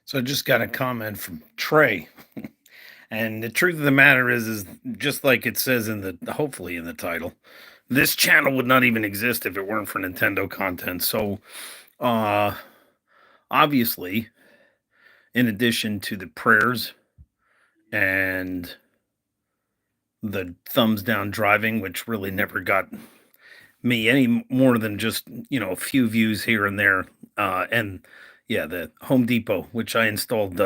So I just got a comment from Trey, and the truth of the matter is just like it says in the hopefully in the title, this channel would not even exist if it weren't for Nintendo content. So, uh, obviously, in addition to the prayers and the thumbs down driving, which really never got me any more than just a few views here and there, and yeah, the Home Depot, which I installed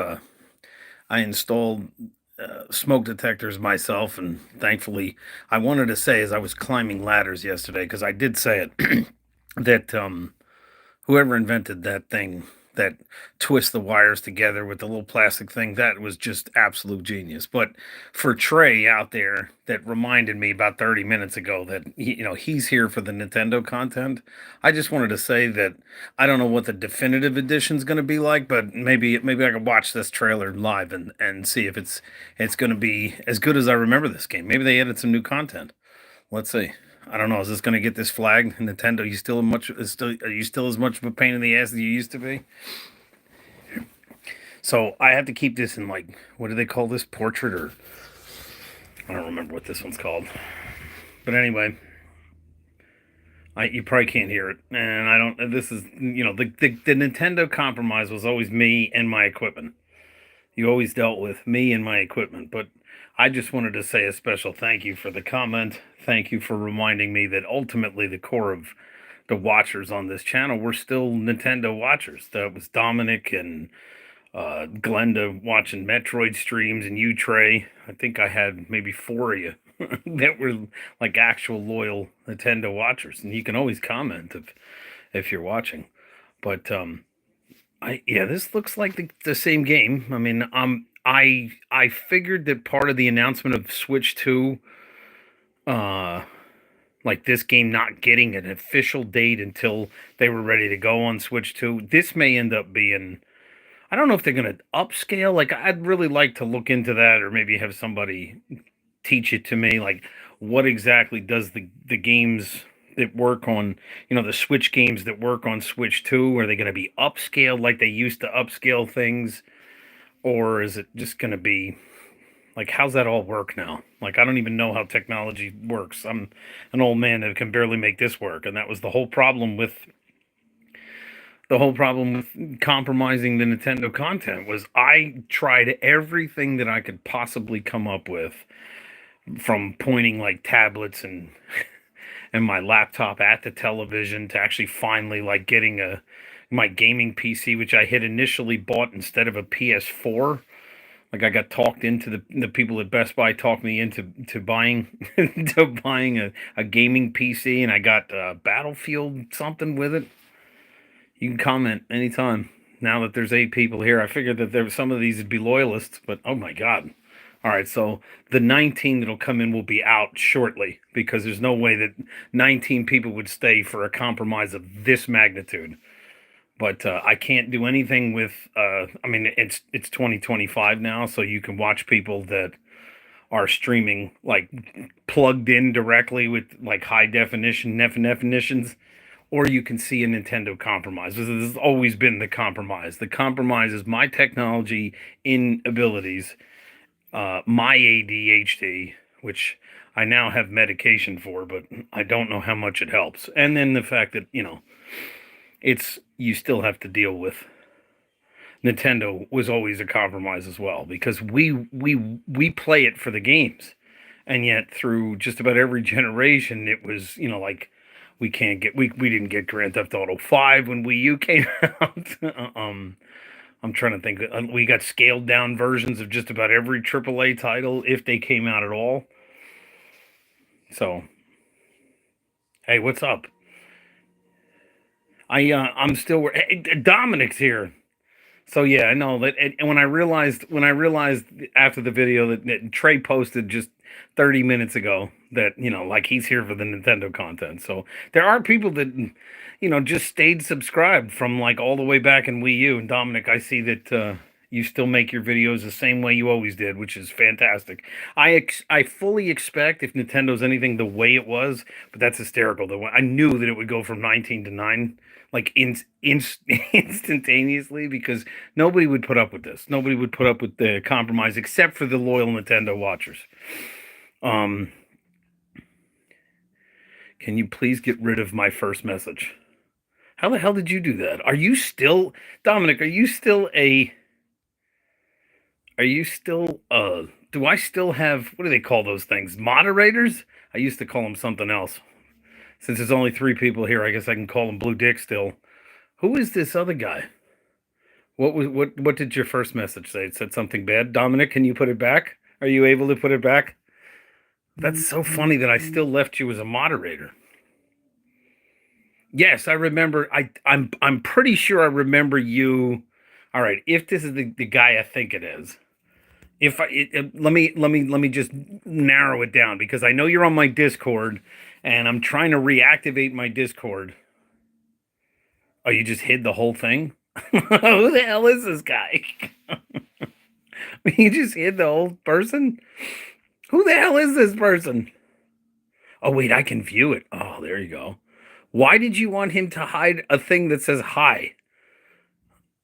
smoke detectors myself, and thankfully, I wanted to say as I was climbing ladders yesterday, because I did say it that whoever invented that thing that twists the wires together with the little plastic thing, that was just absolute genius. But for Trey out there, that reminded me about 30 minutes ago that he's here for the Nintendo content. I just wanted to say that I don't know what the definitive edition is going to be like, but maybe I could watch this trailer live and see if it's going to be as good as I remember this game. Maybe they added some new content. Let's see. I don't know. Is this going to get this flag? Nintendo, are you still as much of a pain in the ass as you used to be? So I have to keep this in, like, what do they call this, portrait, or I don't remember what this one's called. But anyway, you probably can't hear it, and I don't. This is the Nintendo compromise was always me and my equipment. You always dealt with me and my equipment, but I just wanted to say a special thank you for the comment. Thank you for reminding me that ultimately the core of the watchers on this channel were still Nintendo watchers. That was Dominic and Glenda watching Metroid streams, and you, Trey. I think I had maybe four of you that were like actual loyal Nintendo watchers, and you can always comment if you're watching. But this looks like the same game. I mean, I figured that part of the announcement of Switch 2, uh, like this game not getting an official date until they were ready to go on Switch 2, this may end up being. I don't know if they're going to upscale. Like, I'd really like to look into that, or maybe have somebody teach it to me. Like, what exactly does the games that work on, the Switch games that work on Switch 2, are they going to be upscaled like they used to upscale things? Or is it just going to be like, how's that all work now? Like, I don't even know how technology works. I'm an old man that can barely make this work. And that was the whole problem with compromising the Nintendo content. Was I tried everything that I could possibly come up with, from pointing like tablets and my laptop at the television, to actually finally like getting my gaming PC, which I had initially bought instead of a PS4. Like, I got talked into the people at Best Buy talked me into buying to buying a gaming PC, and I got Battlefield something with it. You can comment anytime. Now that there's 8 people here, I figured that there some of these would be loyalists, but oh my god. All right, so the 19 that'll come in will be out shortly, because there's no way that 19 people would stay for a compromise of this magnitude. But I can't do anything with. I mean, it's 2025 now, so you can watch people that are streaming like plugged in directly with like high definitions, or you can see a Nintendo compromise. This has always been the compromise. The compromise is my technology inabilities, my ADHD, which I now have medication for, but I don't know how much it helps. And then the fact that, you still have to deal with. Nintendo was always a compromise as well, because we play it for the games, and yet through just about every generation, it was like we didn't get Grand Theft Auto 5 when Wii U came out. I'm trying to think. We got scaled down versions of just about every AAA title if they came out at all. So, hey, what's up? I'm still. Hey, Dominic's here. So yeah, I know that. And when I realized after the video that Trey posted just 30 minutes ago, that like, he's here for the Nintendo content. So there are people that just stayed subscribed from like all the way back in Wii U. And Dominic, I see that You still make your videos the same way you always did, which is fantastic. I fully expect if Nintendo's anything the way it was, but that's hysterical. I knew that it would go from 19 to 9 like instantaneously, because nobody would put up with this. Nobody would put up with the compromise except for the loyal Nintendo watchers. Can you please get rid of my first message? How the hell did you do that? Are you still, Dominic, do I still have, what do they call those things? Moderators? I used to call them something else. Since there's only 3 people here, I guess I can call him Blue Dick still. Who is this other guy? What did your first message say? It said something bad. Dominic, can you put it back? Are you able to put it back? That's so funny that I still left you as a moderator. Yes, I remember. I'm pretty sure I remember you. All right, if this is the guy I think it is, let me just narrow it down, because I know you're on my Discord, and I'm trying to reactivate my Discord. Oh, you just hid the whole thing? Who the hell is this guy? You just hid the whole person? Who the hell is this person? Oh, wait, I can view it. Oh, there you go. Why did you want him to hide a thing that says hi?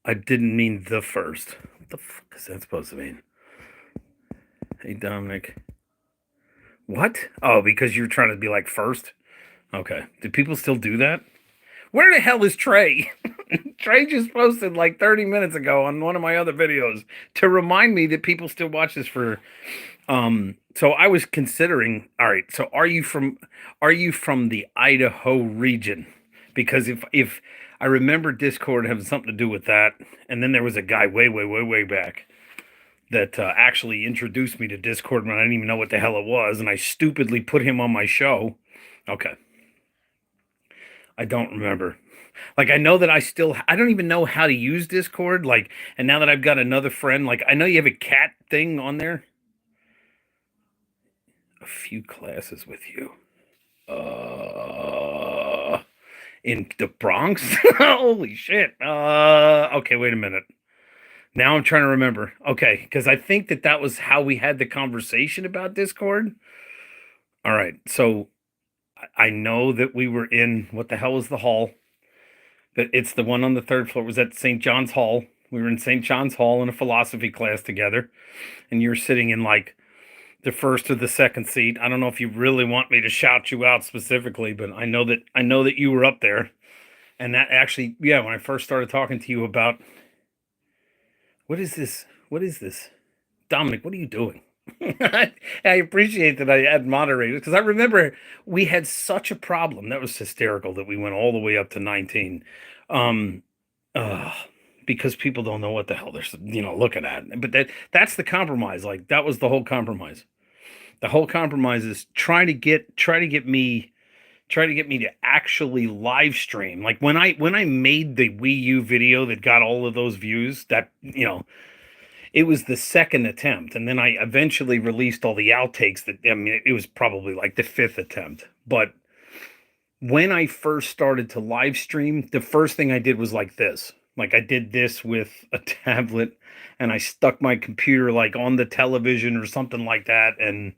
I didn't mean the first. What the fuck is that supposed to mean? Hey, Dominic. What? Oh, because you're trying to be like first? Okay. Do people still do that? Where the hell is Trey? Trey just posted like 30 minutes ago on one of my other videos to remind me that people still watch this for so I was considering, all right, so are you from the Idaho region? Because if I remember Discord having something to do with that, and then there was a guy way back that actually introduced me to Discord when I didn't even know what the hell it was, and I stupidly put him on my show. Okay. I don't remember. Like, I know that I don't even know how to use Discord. Like, and now that I've got another friend, like, I know you have a cat thing on there. A few classes with you. In the Bronx? Holy shit. Okay, wait a minute. Now I'm trying to remember. Okay, because I think that was how we had the conversation about Discord. All right, so I know that we were in, what the hell was the hall? That it's the one on the 3rd floor. It was at St. John's Hall. We were in St. John's Hall in a philosophy class together, and you're sitting in like the first or the second seat. I don't know if you really want me to shout you out specifically, but I know that you were up there. And that actually, yeah, when I first started talking to you about, what is this? Dominic, what are you doing? I appreciate that I had moderators, because I remember we had such a problem. That was hysterical that we went all the way up to 19. Because people don't know what the hell they're looking at. But that's the compromise. Like, that was the whole compromise. The whole compromise is try to get me to actually live stream. Like, when I made the Wii U video that got all of those views, that it was the second attempt, and then I eventually released all the outtakes. It was probably like the 5th attempt. But when I first started to live stream, the first thing I did was like this. Like, I did this with a tablet, and I stuck my computer like on the television or something like that, and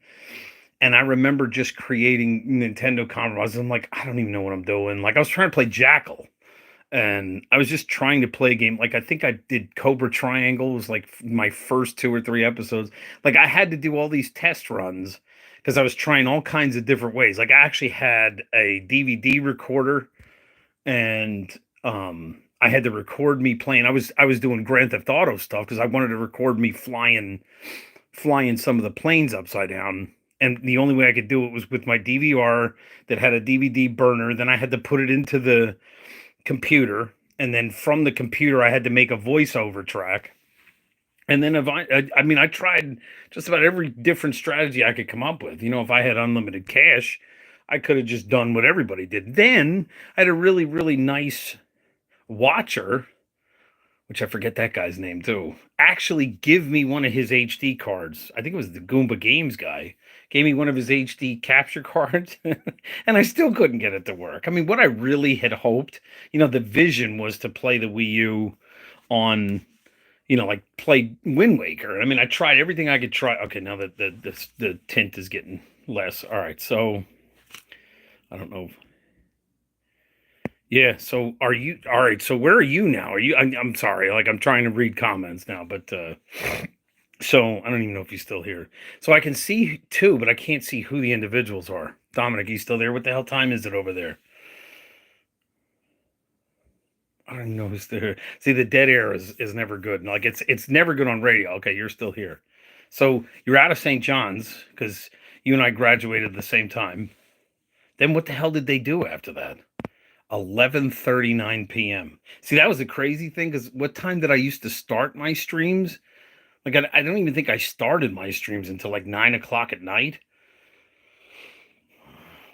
I remember just creating Nintendo compromises. I'm like, I don't even know what I'm doing. Like, I was trying to play Jackal, and I was just trying to play a game. Like, I think I did Cobra Triangle. It was like my first 2 or 3 episodes. Like, I had to do all these test runs because I was trying all kinds of different ways. Like, I actually had a DVD recorder, and I had to record me playing. I was doing Grand Theft Auto stuff because I wanted to record me flying some of the planes upside down. And the only way I could do it was with my DVR that had a DVD burner. Then I had to put it into the computer, and then from the computer I had to make a voiceover track. And then I tried just about every different strategy I could come up with. If I had unlimited cash, I could have just done what everybody did. Then I had a really, really nice watcher, which I forget that guy's name too, actually give me one of his HD cards. I think it was the Goomba Games guy. Gave me one of his HD capture cards, and I still couldn't get it to work. I mean, what I really had hoped, the vision was to play the Wii U on, like play Wind Waker. I mean, I tried everything I could try. Okay, now that the tint is getting less. All right, so I don't know. Yeah, so are you all right? So where are you now? Are you? I'm sorry, like I'm trying to read comments now, but so I don't even know if he's still here. So I can see two, but I can't see who the individuals are. Dominic, you still there? What the hell time is it over there? I don't even know who's there. See, the dead air is never good. Like it's never good on radio. Okay, you're still here. So you're out of St. John's because you and I graduated at the same time. Then what the hell did they do after that? 11:39 p.m. See, that was the crazy thing because what time did I used to start my streams? Like I don't even think I started my streams until like 9 o'clock at night.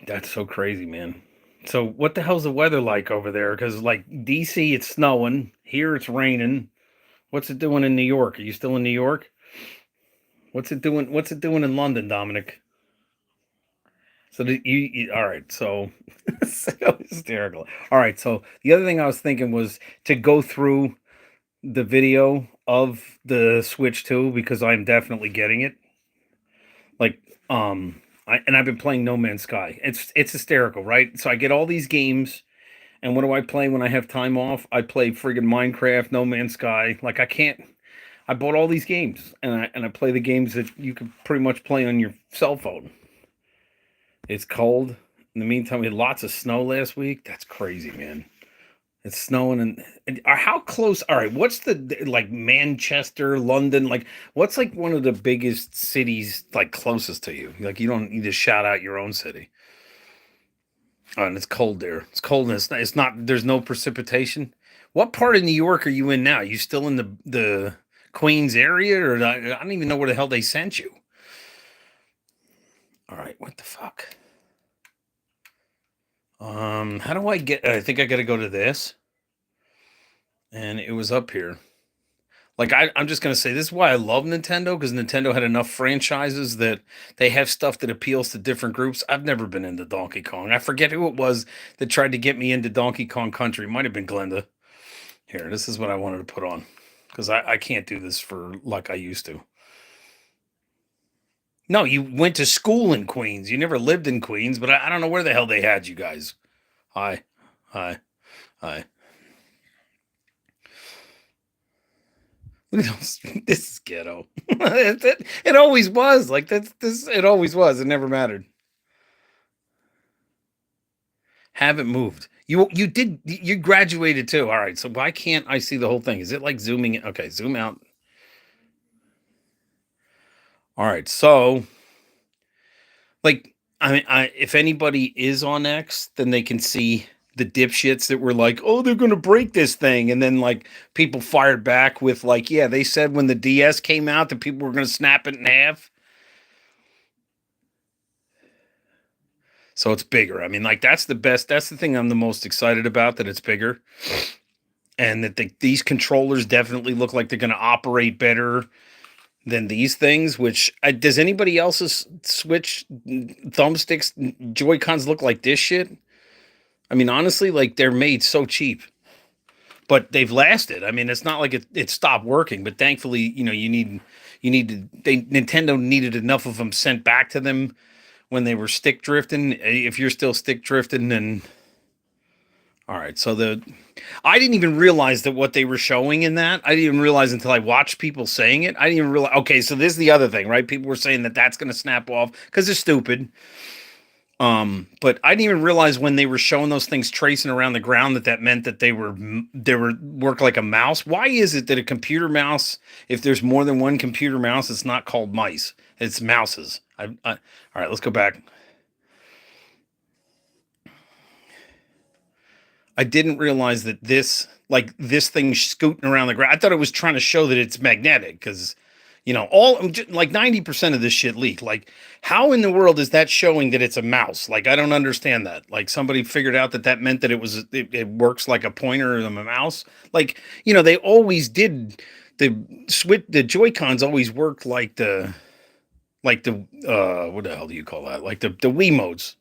That's so crazy, man. So what the hell's the weather like over there? Because like DC, it's snowing. Here, it's raining. What's it doing in New York? Are you still in New York? What's it doing? What's it doing in London, Dominic? So all right? So so hysterical. All right. So the other thing I was thinking was to go through the video of the Switch 2 because I'm definitely getting it. Like, I've been playing No Man's Sky. It's hysterical, right? So I get all these games, and what do I play when I have time off? I play friggin' Minecraft, No Man's Sky. Like I can't. I bought all these games, and I play the games that you can pretty much play on your cell phone. It's cold. In the meantime, we had lots of snow last week. That's crazy, man. It's snowing and how close? All right, what's the like Manchester, London? Like, what's like one of the biggest cities like closest to you? Like, you don't need to shout out your own city. Oh, and it's cold there. It's cold and it's not. There's no precipitation. What part of New York are you in now? You still in the Queens area, or I don't even know where the hell they sent you. All right, what the fuck? How do I get? I think I got to go to this, and it was up here. Like I'm just gonna say this is why I love Nintendo because Nintendo had enough franchises that they have stuff that appeals to different groups. I've never been into Donkey Kong. I forget who it was that tried to get me into Donkey Kong Country. It might have been Glenda. Here, this is what I wanted to put on because I can't do this for like I used to. No, you went to school in Queens. You never lived in Queens, but I don't know where the hell they had you guys. Hi, hi, hi. This is ghetto. It always was like that's this. It always was. It never mattered. Haven't moved. You did. You graduated too. All right. So why can't I see the whole thing? Is it like zooming? Okay, zoom out. All right. So like I mean, if anybody is on X, then they can see the dipshits that were like, "Oh, they're gonna break this thing," and then like people fired back with like, "Yeah, they said when the DS came out that people were gonna snap it in half." So it's bigger. I mean, like that's the best. That's the thing I'm the most excited about. That it's bigger, and that these controllers definitely look like they're going to operate better than these things. Which does anybody else's Switch thumbsticks Joy Cons look like this shit? I mean, honestly, like they're made so cheap, but they've lasted. I mean, it's not like it stopped working, but thankfully, you need to. Nintendo needed enough of them sent back to them when they were stick drifting. If you're still stick drifting, then all right. So I didn't even realize that what they were showing in that. I didn't even realize until I watched people saying it. I didn't even realize. Okay, so this is the other thing, right? People were saying that that's going to snap off because they're stupid. But I didn't even realize when they were showing those things tracing around the ground that meant that they were work like a mouse. Why is it that a computer mouse, if there's more than one computer mouse, it's not called mice? It's mouses. All right, let's go back. I didn't realize that this thing scooting around the ground. I thought it was trying to show that it's magnetic because, all like 90% of this shit leaked. Like, how in the world is that showing that it's a mouse? Like, I don't understand that. Like, somebody figured out that meant that it works like a pointer and a mouse. Like, they always did the Joy Cons always worked like the what the hell do you call that? Like the Wii modes.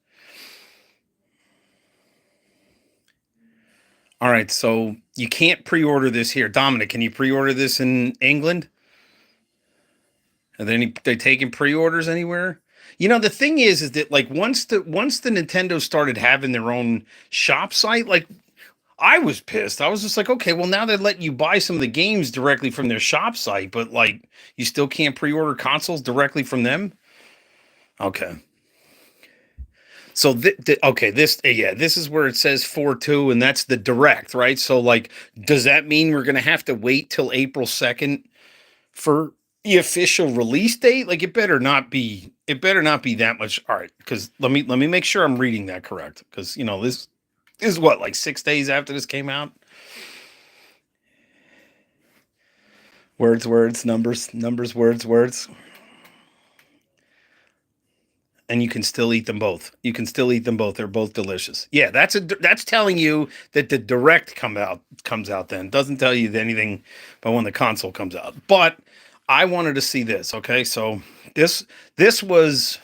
All right, so you can't pre-order this here. Dominic, can you pre-order this in England? Are they taking pre-orders anywhere? You know, the thing is that like once the Nintendo started having their own shop site, like I was pissed. I was just like, okay, well now they're letting you buy some of the games directly from their shop site, but like you still can't pre-order consoles directly from them. Okay. So okay, this is where it says 4/2, and that's the direct, right? So like, does that mean we're gonna have to wait till April 2nd for the official release date? Like, it better not be that much. All right, because let me make sure I'm reading that correct. Because this is what, like 6 days after this came out. Words, numbers, words. And you can still eat them both. You can still eat them both. They're both delicious. Yeah, that's telling you that the direct comes out then. Doesn't tell you anything about when the console comes out. But I wanted to see this. Okay, so this this was.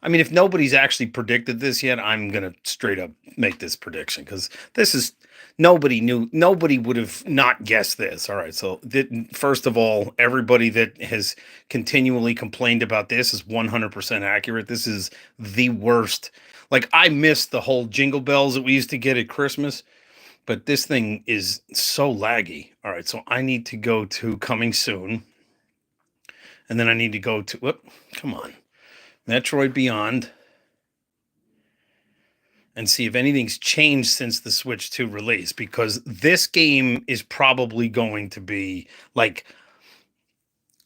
I mean, if nobody's actually predicted this yet, I'm gonna straight up make this prediction because this is nobody would have not guessed this. All right, so first of all, everybody that has continually complained about this is 100% accurate. This is the worst. Like, I missed the whole jingle bells that we used to get at Christmas, but this thing is so laggy. All right, so I need to go to coming soon, and then I need to go to whoop, come on, Metroid Beyond, and see if anything's changed since the Switch 2 release, because this game is probably going to be like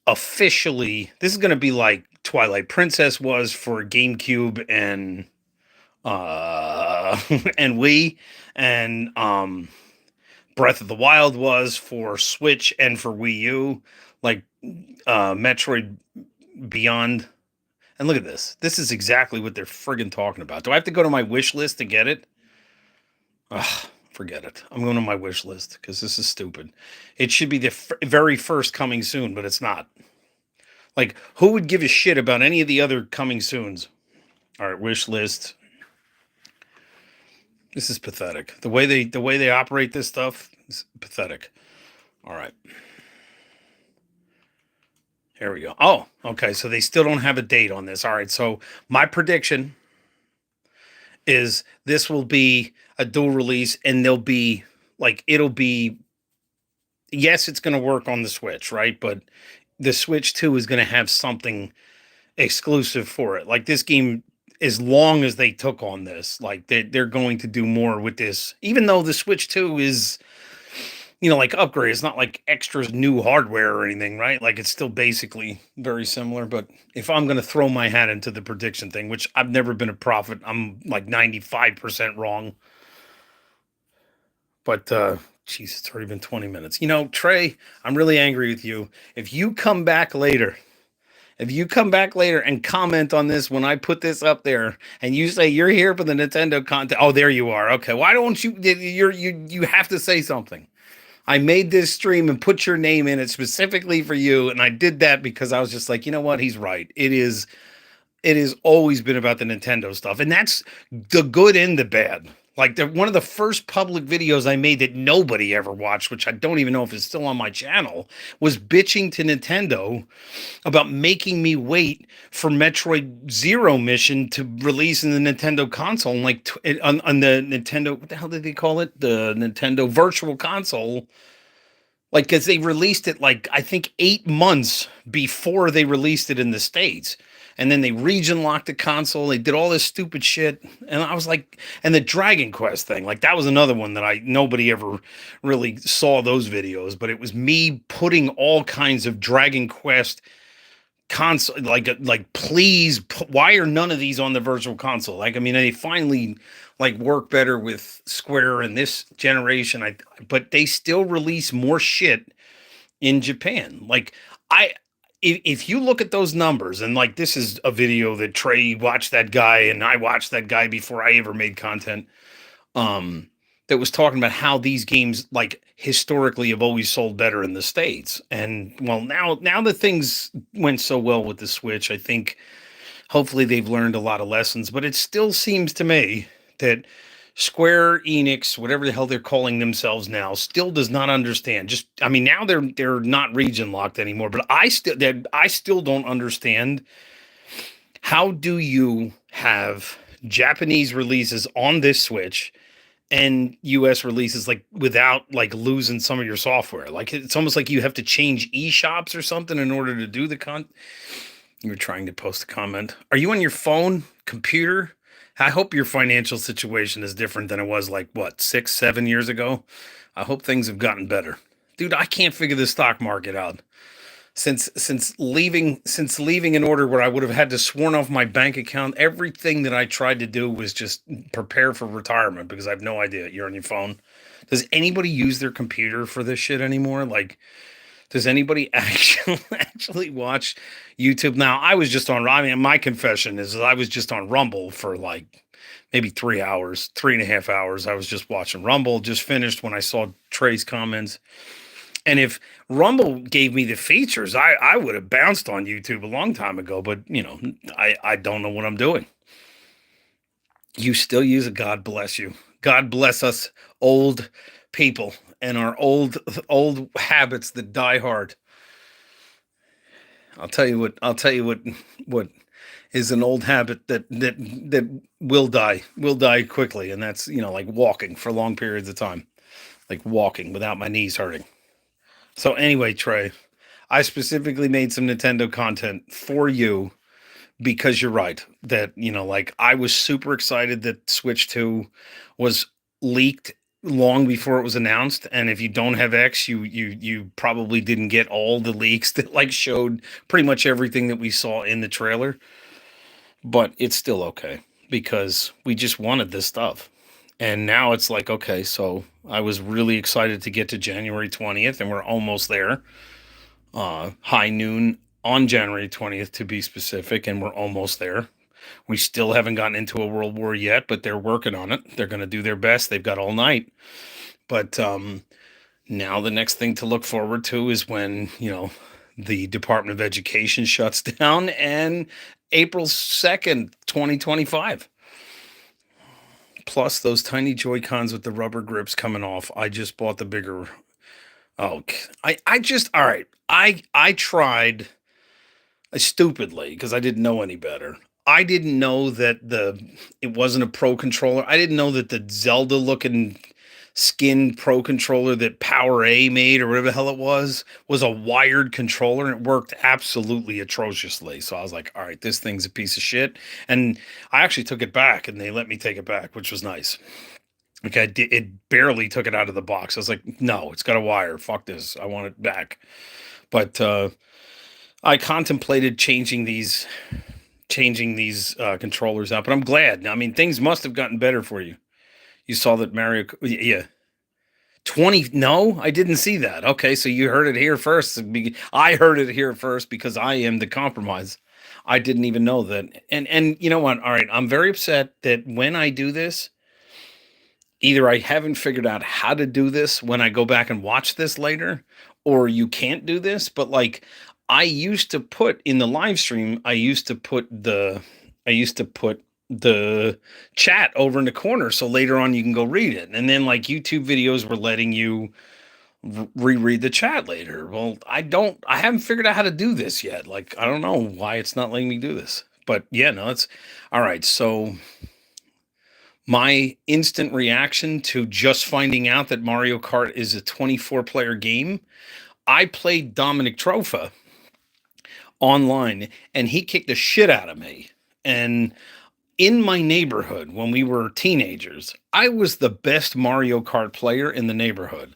officially, this is going to be like Twilight Princess was for GameCube and and Wii, and Breath of the Wild was for Switch and for Wii U, like Metroid Beyond. And look at this. This is exactly what they're friggin' talking about. Do I have to go to my wish list to get it? Ugh, forget it. I'm going to my wish list because this is stupid. It should be the very first coming soon, but it's not. Like, who would give a shit about any of the other coming soons? All right, wish list. This is pathetic. The way they operate this stuff is pathetic. All right. Here we go. Oh, okay. So they still don't have a date on this. All right. So my prediction is this will be a dual release, and it'll be, yes, it's going to work on the Switch, right? But the Switch 2 is going to have something exclusive for it. Like, this game, as long as they took on this, like they're going to do more with this, even though the Switch 2 is, like, upgrade. It's not like extras new hardware or anything, right? Like, it's still basically very similar. But if I'm going to throw my hat into the prediction thing, which I've never been a prophet, I'm like 95% wrong. But jeez, it's already been 20 minutes. Trey, I'm really angry with you. If you come back later, and comment on this when I put this up there, and you say you're here for the Nintendo content, oh, there you are. Okay, why don't you have to say something. I made this stream and put your name in it specifically for you, and I did that because I was just like, you know what, he's right. It has always been about the Nintendo stuff, and that's the good and the bad. Like, one of the first public videos I made that nobody ever watched, which I don't even know if it's still on my channel, was bitching to Nintendo about making me wait for Metroid Zero Mission to release in the Nintendo console, and like on the Nintendo, what the hell did they call it? The Nintendo Virtual Console. Like, because they released it, like, I think 8 months before they released it in the States. And then they region locked the console. They did all this stupid shit. And I was like, and the Dragon Quest thing, like, that was another one that nobody ever really saw those videos, but it was me putting all kinds of Dragon Quest console, like, please, why are none of these on the Virtual Console? Like, I mean, they finally like work better with Square in this generation. But they still release more shit in Japan. Like, I if you look at those numbers, and like, this is a video that Trey watched that guy, and I watched that guy before I ever made content. That was talking about how these games, like, historically have always sold better in the States. And well, now that things went so well with the Switch, I think hopefully they've learned a lot of lessons. But it still seems to me that Square Enix, whatever the hell they're calling themselves now, still does not understand. Just, I mean, now they're not region locked anymore, but I still don't understand. How do you have Japanese releases on this Switch and US releases like without like losing some of your software? Like it's almost like you have to change eShops or something in order to do the You were trying to post a comment. Are you on your phone, computer? I hope your financial situation is different than it was like what, 6, 7 years ago. I hope things have gotten better. Dude, I can't figure the stock market out. Since leaving an order where I would have had to sworn off my bank account, everything that I tried to do was just prepare for retirement because I have no idea. You're on your phone. Does anybody use their computer for this shit anymore? Like, does anybody actually watch YouTube? Now, I was just on, I mean, my confession is that I was just on Rumble for like maybe 3 hours, 3.5 hours. I was just watching Rumble, just finished when I saw Trey's comments. And if Rumble gave me the features, I would have bounced on YouTube a long time ago. But, I don't know what I'm doing. You still use it. God bless you. God bless us old people and our old habits that die hard. I'll tell you what is an old habit that will die quickly, and that's like walking for long periods of time, like walking without my knees hurting. So anyway, Trey, I specifically made some Nintendo content for you because you're right that like I was super excited that Switch 2 was leaked long before it was announced, and if you don't have X, you probably didn't get all the leaks that like showed pretty much everything that we saw in the trailer. But it's still okay because we just wanted this stuff. And now it's like, okay, so I was really excited to get to January 20th, and we're almost there. High noon on January 20th, to be specific, and we're almost there. We still haven't gotten into a world war yet, but they're working on it. They're going to do their best. They've got all night. But now the next thing to look forward to is when, the Department of Education shuts down and April 2nd, 2025. Plus those tiny Joy-Cons with the rubber grips coming off. I just bought the bigger. Oh, I just, all right. I tried stupidly because I didn't know any better. I didn't know that it wasn't a pro controller. I didn't know that the Zelda looking skin pro controller that Power A made or whatever the hell it was a wired controller, and it worked absolutely atrociously. So I was like, all right, this thing's a piece of shit. And I actually took it back, and they let me take it back, which was nice. Okay, it barely took it out of the box. I was like, no, it's got a wire. Fuck this. I want it back. But I contemplated changing these controllers out, but I'm glad. I mean, things must have gotten better for you. You saw that Mario, yeah. 20, no, I didn't see that. Okay, so you heard it here first. I heard it here first because I am the compromise. I didn't even know that. And you know what? All right, I'm very upset that when I do this, either I haven't figured out how to do this when I go back and watch this later, or you can't do this, but like I used to put in the live stream, I used to put the chat over in the corner so later on you can go read it. And then like YouTube videos were letting you reread the chat later. Well, I haven't figured out how to do this yet. Like I don't know why it's not letting me do this. But yeah, no, it's all right. So my instant reaction to just finding out that Mario Kart is a 24-player game, I played Dominic Trofa online and he kicked the shit out of me. And in my neighborhood, when we were teenagers, I was the best Mario Kart player in the neighborhood.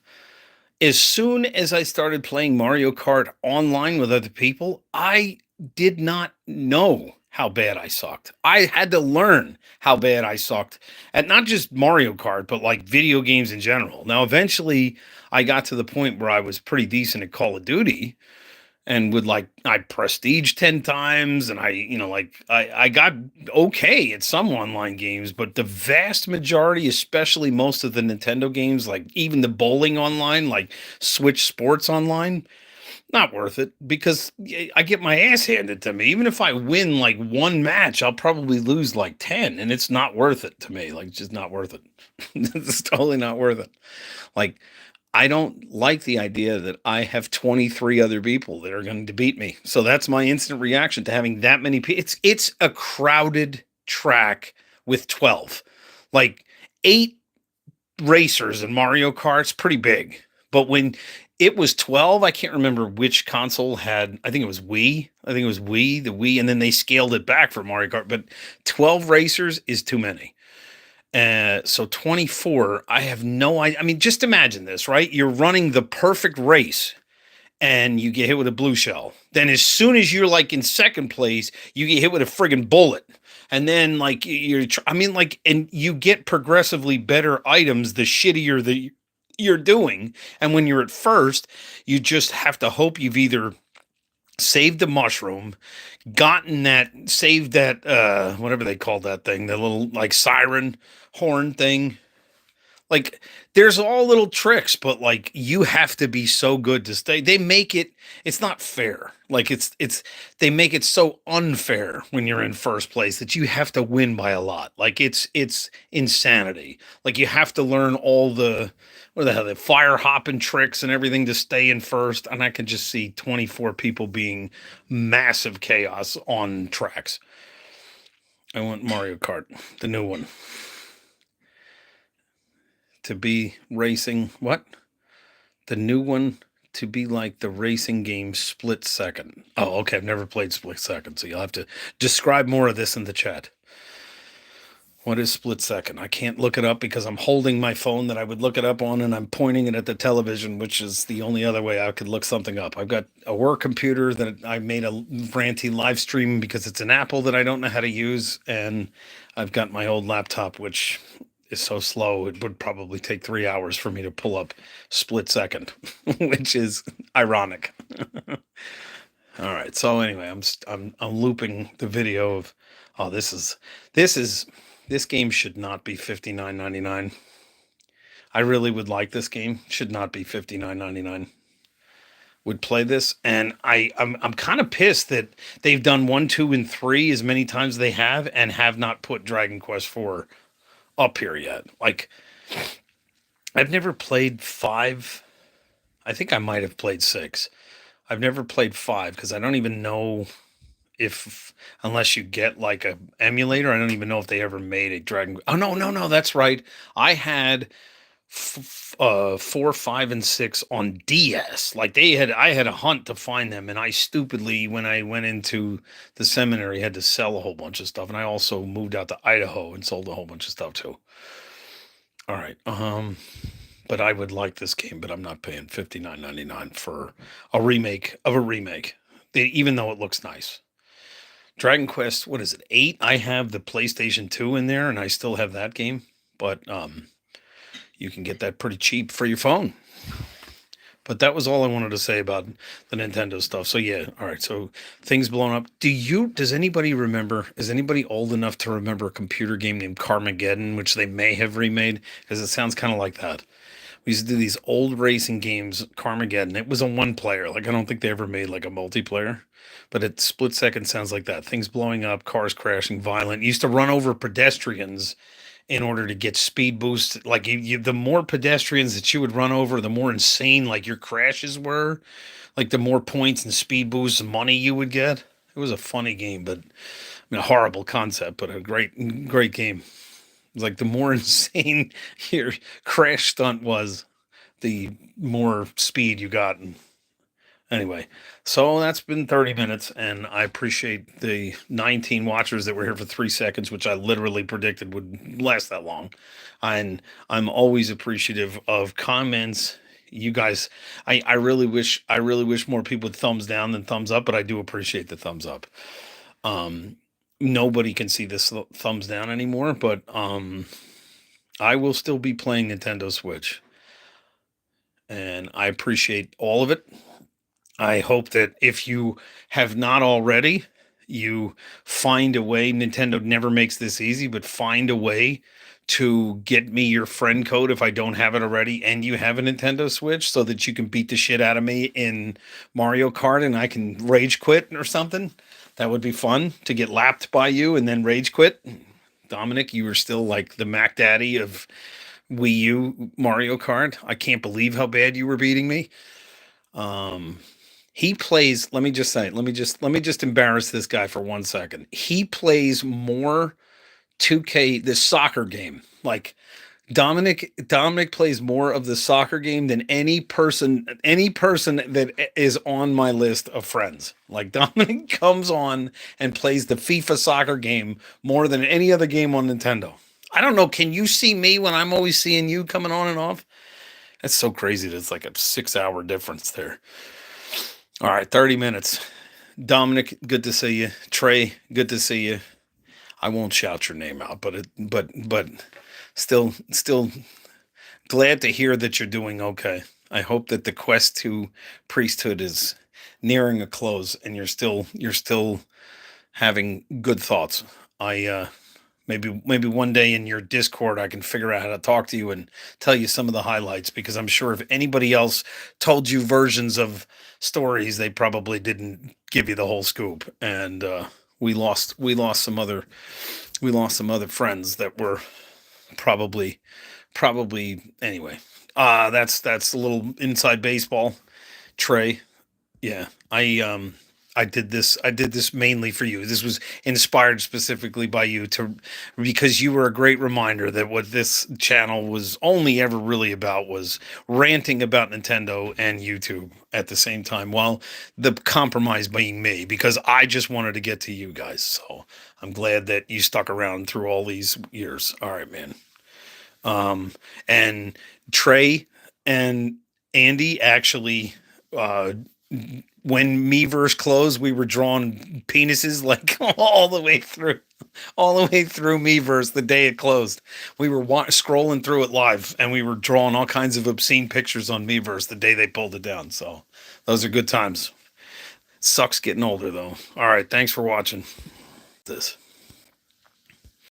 As soon as I started playing Mario Kart online with other people, I did not know how bad I sucked. I had to learn how bad I sucked at not just Mario Kart, but like video games in general. Now, eventually, I got to the point where I was pretty decent at Call of Duty and would like I prestige 10 times and I got okay at some online games, but the vast majority, especially most of the Nintendo games, like even the bowling online, like Switch Sports Online, Not worth it because I get my ass handed to me. Even if I win like one match, I'll probably lose like 10, and it's not worth it to me. Like, it's just not worth it. It's totally not worth it. Like, I don't like the idea that I have 23 other people that are going to beat me. So that's my instant reaction to having that many people. It's a crowded track with 12. Like, 8 racers in Mario Kart's pretty big. But when it was 12, I can't remember which console had, I think it was Wii. I think it was Wii, the Wii, and then they scaled it back for Mario Kart. But 12 racers is too many. So 24, I have no idea. I mean, just imagine this, right? You're running the perfect race and you get hit with a blue shell. Then as soon as you're like in second place, you get hit with a friggin' bullet. And then like I mean, like, and you get progressively better items the shittier the you're doing. And when you're at first, you just have to hope you've either saved the mushroom, saved that whatever they called that thing, the little like siren horn thing. Like, there's all little tricks, but like you have to be so good to stay. They make it's not fair. Like, they make it so unfair when you're in first place that you have to win by a lot. Like, it's insanity. Like, you have to learn all the what the hell, the fire hopping tricks and everything to stay in first. And I can just see 24 people being massive chaos on tracks. I want Mario Kart, the new one, to be racing. What? The new one to be like the racing game Split Second. Oh, okay. I've never played Split Second, so you'll have to describe more of this in the chat. What is Split Second? I can't look it up because I'm holding my phone that I would look it up on, and I'm pointing it at the television, which is the only other way I could look something up. I've got a work computer that I made a ranty live stream because it's an Apple that I don't know how to use, and I've got my old laptop, which is so slow it would probably take 3 hours for me to pull up Split Second, which is ironic. All right. So anyway, I'm looping the video of, oh, this game should not be $59.99. I really would like this game. Should not be $59.99. Would play this, and I'm kind of pissed that they've done 1, 2, and 3 as many times as they have, and have not put Dragon Quest 4 up here yet. Like, I've never played 5. I think I might have played 6. I've never played 5 because I don't even know if, unless you get like a emulator, I don't even know if they ever made a Dragon. Oh, no, that's right. I had 4, 5, and 6 on DS. Like, I had a hunt to find them, and I stupidly, when I went into the seminary, had to sell a whole bunch of stuff, and I also moved out to Idaho and sold a whole bunch of stuff too. All right, but I would like this game, but I'm not paying $59.99 for a remake of a remake, even though it looks nice. Dragon Quest, what is it, 8? I have the PlayStation 2 in there, and I still have that game, but you can get that pretty cheap for your phone. But that was all I wanted to say about the Nintendo stuff. So yeah, all right. So things blown up. Does anybody remember? Is anybody old enough to remember a computer game named Carmageddon, which they may have remade? Because it sounds kind of like that. We used to do these old racing games, Carmageddon. It was a one player. Like, I don't think they ever made like a multiplayer. But it Split Second sounds like that. Things blowing up, cars crashing, violent. You used to run over pedestrians in order to get speed boosts. Like, the more pedestrians that you would run over, the more insane like your crashes were. Like, the more points and speed boosts and money you would get. It was a funny game, but I mean, a horrible concept, but a great game. It's like the more insane your crash stunt was, the more speed you got. And anyway, so that's been 30 minutes, and I appreciate the 19 watchers that were here for 3 seconds, which I literally predicted would last that long. And I'm always appreciative of comments. You guys, I really wish more people would thumbs down than thumbs up, but I do appreciate the thumbs up. Nobody can see this thumbs down anymore, but I will still be playing Nintendo Switch, and I appreciate all of it. I hope that if you have not already, you find a way. Nintendo never makes this easy, but find a way to get me your friend code if I don't have it already, and you have a Nintendo Switch, so that you can beat the shit out of me in Mario Kart and I can rage quit or something? That would be fun to get lapped by you and then rage quit. Dominic, you were still like the Mac Daddy of Wii U Mario Kart. I can't believe how bad you were beating me. Um, he plays. Let me just say. Let me just embarrass this guy for 1 second. He plays more 2K, this soccer game. Like Dominic plays more of the soccer game than any person that is on my list of friends. Like Dominic comes on and plays the FIFA soccer game more than any other game on Nintendo. I don't know. Can you see me when I'm always seeing you coming on and off? That's so crazy. That's like a 6 hour difference there. All right, 30 minutes. Dominic, good to see you. Trey, good to see you. I won't shout your name out, but still glad to hear that you're doing okay. I hope that the quest to priesthood is nearing a close and you're still having good thoughts. I maybe one day in your Discord I can figure out how to talk to you and tell you some of the highlights, because I'm sure if anybody else told you versions of stories, they probably didn't give you the whole scoop. And we lost some other friends that were probably anyway. That's a little inside baseball. Trey, yeah, I did this mainly for you. This was inspired specifically by you, to because you were a great reminder that what this channel was only ever really about was ranting about Nintendo and YouTube at the same time, while the compromise being me, because I just wanted to get to you guys. So I'm glad that you stuck around through all these years. All right, man. And Trey and Andy actually, uh, when Miiverse closed, we were drawing penises like all the way through Miiverse the day it closed. We were scrolling through it live, and we were drawing all kinds of obscene pictures on Miiverse the day they pulled it down. So those are good times. Sucks getting older though. All right, thanks for watching this.